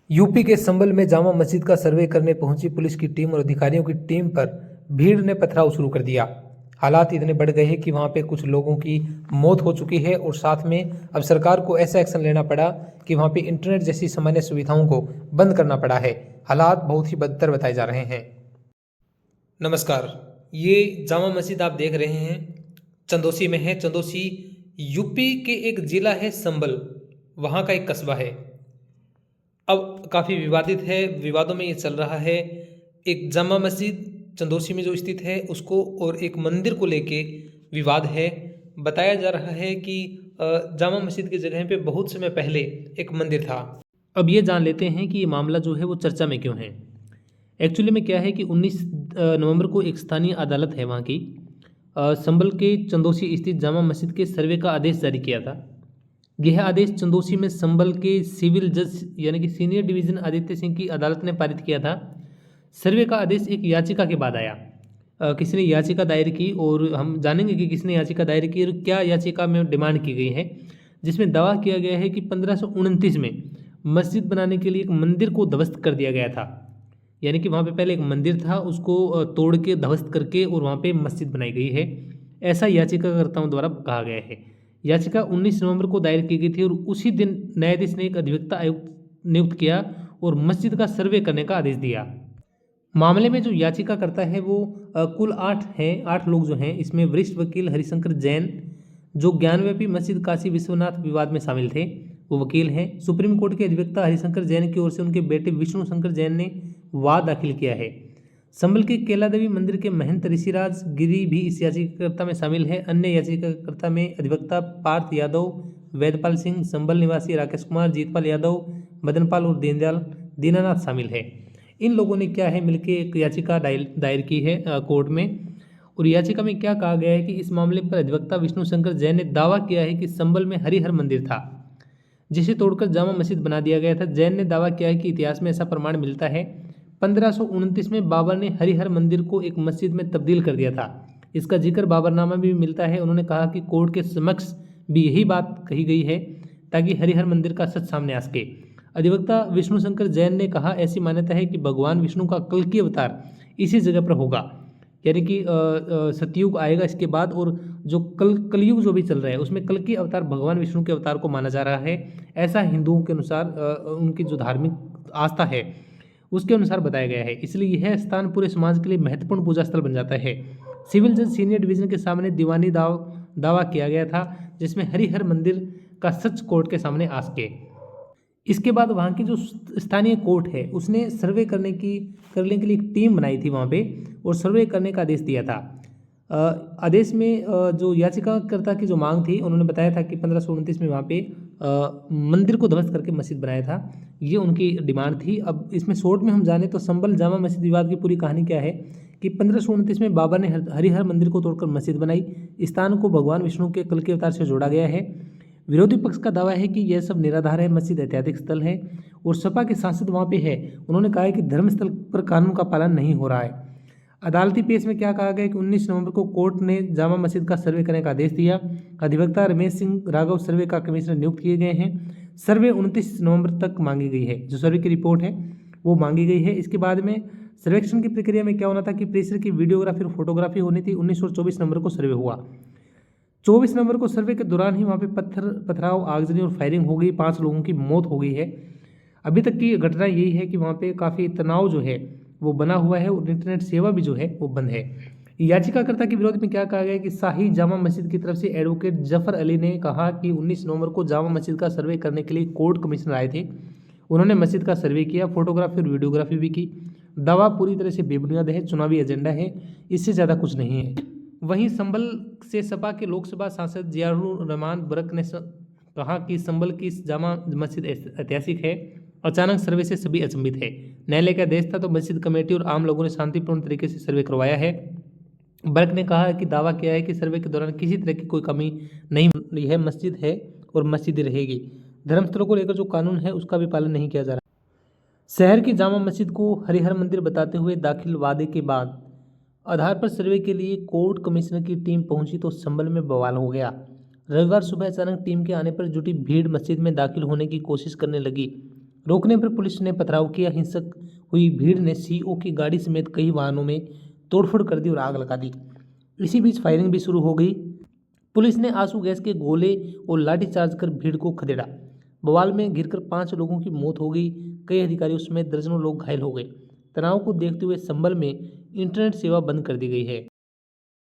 UP के संभल में जामा मस्जिद का सर्वे करने पहुंची पुलिस की टीम और अधिकारियों की टीम पर भीड़ ने पथराव शुरू कर दिया। हालात इतने बढ़ गए हैं कि वहां पे कुछ लोगों की मौत हो चुकी है और साथ में अब सरकार को ऐसा एक्शन लेना पड़ा कि वहां पे इंटरनेट जैसी सामान्य सुविधाओं को बंद करना पड़ा है। हालात बहुत ही बदतर बताए जा रहे हैं। नमस्कार, ये जामा मस्जिद आप देख रहे हैं चंदौसी में है। चंदौसी यूपी के एक जिला है संभल, वहाँ का एक कस्बा है। अब काफ़ी विवादित है, विवादों में ये चल रहा है। एक जामा मस्जिद चंदौसी में जो स्थित है उसको और एक मंदिर को लेके विवाद है। बताया जा रहा है कि जामा मस्जिद की जगह पे बहुत समय पहले एक मंदिर था। अब ये जान लेते हैं कि ये मामला जो है वो चर्चा में क्यों है। एक्चुअली में क्या है कि 19 नवंबर को एक स्थानीय अदालत है वहाँ की, संभल के चंदौसी स्थित जामा मस्जिद के सर्वे का आदेश जारी किया था। यह आदेश चंदौसी में संभल के सिविल जज यानी कि सीनियर डिवीजन आदित्य सिंह की अदालत ने पारित किया था। सर्वे का आदेश एक याचिका के बाद आया। किसी ने याचिका दायर की और हम जानेंगे कि किसने याचिका दायर की और क्या याचिका में डिमांड की गई है, जिसमें दावा किया गया है कि 1529 में मस्जिद बनाने के लिए एक मंदिर को ध्वस्त कर दिया गया था। यानी कि वहाँ पे पहले एक मंदिर था, उसको तोड़ के ध्वस्त करके और वहाँ पे मस्जिद बनाई गई है, ऐसा याचिकाकर्ताओं द्वारा कहा गया है। याचिका 19 नवंबर को दायर की गई थी और उसी दिन न्यायाधीश ने एक अधिवक्ता आयुक्त नियुक्त किया और मस्जिद का सर्वे करने का आदेश दिया। मामले में जो याचिका करता है वो कुल 8 हैं, 8 लोग जो हैं, इसमें वरिष्ठ वकील हरिशंकर जैन जो ज्ञानव्यापी मस्जिद काशी विश्वनाथ विवाद में शामिल थे, वो वकील हैं। सुप्रीम कोर्ट के अधिवक्ता हरिशंकर जैन की ओर से उनके बेटे विष्णु शंकर जैन ने वाद दाखिल किया है। संभल के केला देवी मंदिर के महंत ऋषिराज गिरी भी इस याचिकाकर्ता में शामिल है। अन्य याचिकाकर्ता में अधिवक्ता पार्थ यादव, वेदपाल सिंह, संभल निवासी राकेश कुमार, जीतपाल यादव, मदनपाल और दीनदयाल दीनानाथ शामिल है। इन लोगों ने क्या है मिलकर एक याचिका दायर की है कोर्ट में। और याचिका में क्या कहा गया है कि इस मामले पर अधिवक्ता विष्णु शंकर जैन ने दावा किया है कि संभल में हरिहर मंदिर था जिसे तोड़कर जामा मस्जिद बना दिया गया था। जैन ने दावा किया है कि इतिहास में ऐसा प्रमाण मिलता है 1529 में बाबर ने हरिहर मंदिर को एक मस्जिद में तब्दील कर दिया था। इसका जिक्र बाबरनामा में भी मिलता है। उन्होंने कहा कि कोर्ट के समक्ष भी यही बात कही गई है ताकि हरिहर मंदिर का सच सामने आ सके। अधिवक्ता विष्णु शंकर जैन ने कहा ऐसी मान्यता है कि भगवान विष्णु का कल्कि अवतार इसी जगह पर होगा, यानी कि सतयुग आएगा इसके बाद, और जो कलयुग जो भी चल रहा है उसमें कल की अवतार भगवान विष्णु के अवतार को माना जा रहा है। ऐसा हिंदुओं के अनुसार उनकी जो धार्मिक आस्था है उसके अनुसार बताया गया है। इसलिए यह स्थान पूरे समाज के लिए महत्वपूर्ण पूजा स्थल बन जाता है। सिविल जज सीनियर डिवीजन के सामने दीवानी दावा किया गया था जिसमें हरिहर मंदिर का सच कोर्ट के सामने आ सके। इसके बाद वहाँ की जो स्थानीय कोर्ट है उसने सर्वे करने के लिए एक टीम बनाई थी वहाँ पे और सर्वे करने का आदेश दिया था। आदेश में जो याचिकाकर्ता की जो मांग थी, उन्होंने बताया था कि 1529 में वहाँ पे मंदिर को ध्वस्त करके मस्जिद बनाया था, ये उनकी डिमांड थी। अब इसमें शॉर्ट में हम जाने तो संभल जामा मस्जिद विवाद की पूरी कहानी क्या है कि 1529 में बाबर ने हरिहर मंदिर को तोड़कर मस्जिद बनाई। स्थान को भगवान विष्णु के कल के अवतार से जोड़ा गया है। विरोधी पक्ष का दावा है कि यह सब निराधार है, मस्जिद ऐतिहासिक स्थल है और सपा के सांसद वहाँ पे है। उन्होंने कहा है कि धर्मस्थल पर कानून का पालन नहीं हो रहा है। अदालती पेश में क्या कहा गया कि 19 नवंबर को कोर्ट ने जामा मस्जिद का सर्वे करने का आदेश दिया। अधिवक्ता रमेश सिंह राघव सर्वे का कमिश्नर नियुक्त किए गए हैं। सर्वे 29 नवंबर तक मांगी गई है, जो सर्वे की रिपोर्ट है वो मांगी गई है। इसके बाद में सर्वेक्षण की प्रक्रिया में क्या होना था कि परिसर की वीडियोग्राफी और फोटोग्राफी होनी थी। 19 और 24 नवंबर को सर्वे हुआ। 24 नवंबर को सर्वे के दौरान ही वहाँ पे पथराव, आगजनी और फायरिंग हो गई। 5 लोगों की मौत हो गई है। अभी तक की घटना यही है कि वहाँ पे काफ़ी तनाव जो है वो बना हुआ है और इंटरनेट सेवा भी जो है वो बंद है। याचिकाकर्ता के विरोध में क्या कहा गया कि शाही जामा मस्जिद की तरफ से एडवोकेट जफर अली ने कहा कि 19 नवंबर को जामा मस्जिद का सर्वे करने के लिए कोर्ट कमिश्नर आए थे। उन्होंने मस्जिद का सर्वे किया, फोटोग्राफी और वीडियोग्राफी भी की। दावा पूरी तरह से बेबुनियाद है, चुनावी एजेंडा है, इससे ज़्यादा कुछ नहीं है। वहीं संभल से सपा के लोकसभा सांसद जियाउर रहमान बरक ने कहा कि संभल की जामा मस्जिद ऐतिहासिक है। अचानक सर्वे से सभी अचंभित है। न्यायालय का आदेश था तो मस्जिद कमेटी और आम लोगों ने शांतिपूर्ण तरीके से सर्वे करवाया है। बर्क ने कहा कि दावा किया है कि सर्वे के दौरान किसी तरह की कोई कमी नहीं, यह मस्जिद है और मस्जिद रहेगी। धर्मस्थलों को लेकर जो कानून है उसका भी पालन नहीं किया जा रहा। शहर की जामा मस्जिद को हरिहर मंदिर बताते हुए दाखिल वादे के बाद आधार पर सर्वे के लिए कोर्ट कमिश्नर की टीम पहुंची तो संभल में बवाल हो गया। रविवार सुबह अचानक टीम के आने पर जुटी भीड़ मस्जिद में दाखिल होने की कोशिश करने लगी। रोकने पर पुलिस ने पथराव किया। हिंसक हुई भीड़ ने सीओ की गाड़ी समेत कई वाहनों में तोड़फोड़ कर दी और आग लगा दी। इसी बीच फायरिंग भी शुरू हो गई। पुलिस ने आंसू गैस के गोले और लाठीचार्ज कर भीड़ को खदेड़ा। बवाल में घिरकर 5 लोगों की मौत हो गई। कई अधिकारियों समेत दर्जनों लोग घायल हो गए। तनाव को देखते हुए संभल में इंटरनेट सेवा बंद कर दी गई है।